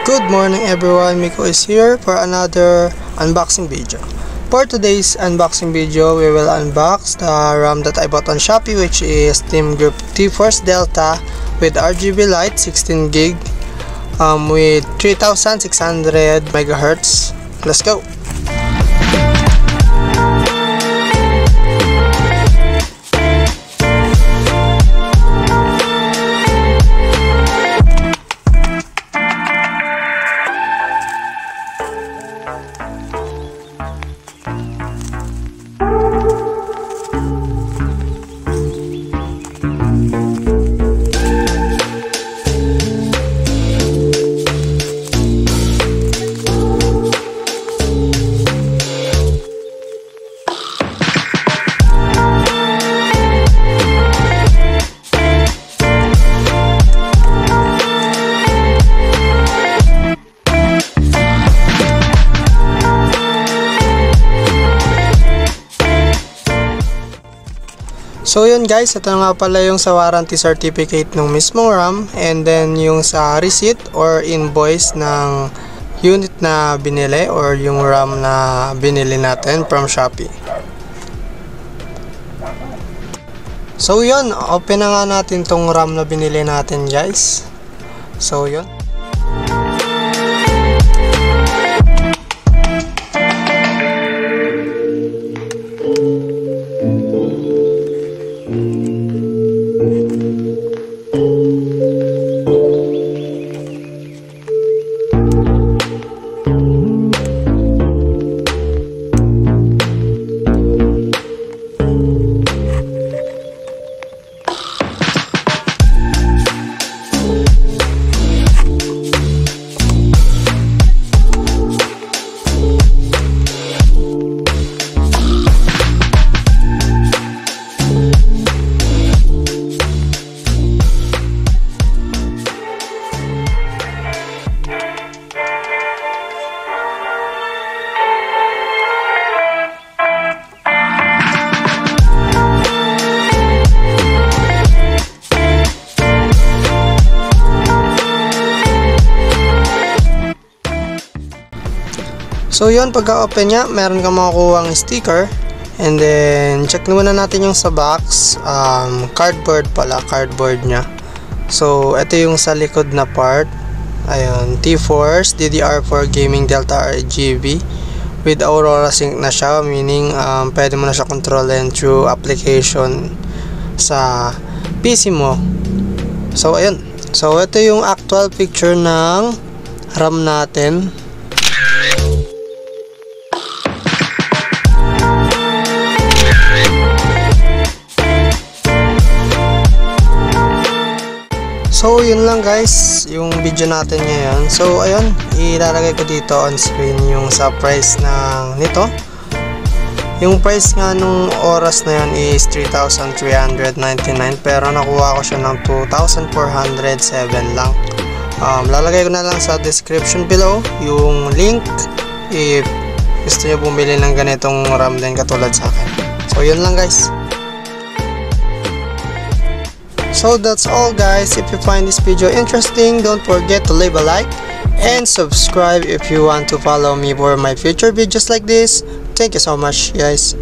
Good morning everyone, Miko is here for another unboxing video. For today's unboxing video, we will unbox the RAM that I bought on Shopee, which is Team Group T-Force Delta with RGB light 16GB with 3600 MHz. Let's go! So yun guys, ito nga pala yung sa warranty certificate ng mismong RAM, and then yung sa receipt or invoice ng unit na binili or yung RAM na binili natin from Shopee. So yun, open na nga natin tong RAM na binili natin guys. So yun. So yun, pagka-open nya, meron kang makukuhang sticker, and then check muna natin yung sa box. Cardboard pala, cardboard nya. So ito yung sa likod na part. Ayun, T-Force DDR4 Gaming Delta RGB with Aurora Sync na siya, meaning pwede mo na siya controlin through application sa PC mo. So ayun, so ito yung actual picture ng RAM natin. So yun lang guys, yung video natin ngayon. So ayun, ilalagay ko dito on screen yung sa price ng nito. Yung price nga nung oras na yun is 3,399, pero nakuha ko siya ng 2,407 lang. Lalagay ko na lang sa description below yung link if gusto nyo bumili ng ganitong RAM din katulad sa akin. So yun lang guys. So that's all guys. If you find this video interesting, don't forget to leave a like and subscribe if you want to follow me for my future videos like this. Thank you so much guys.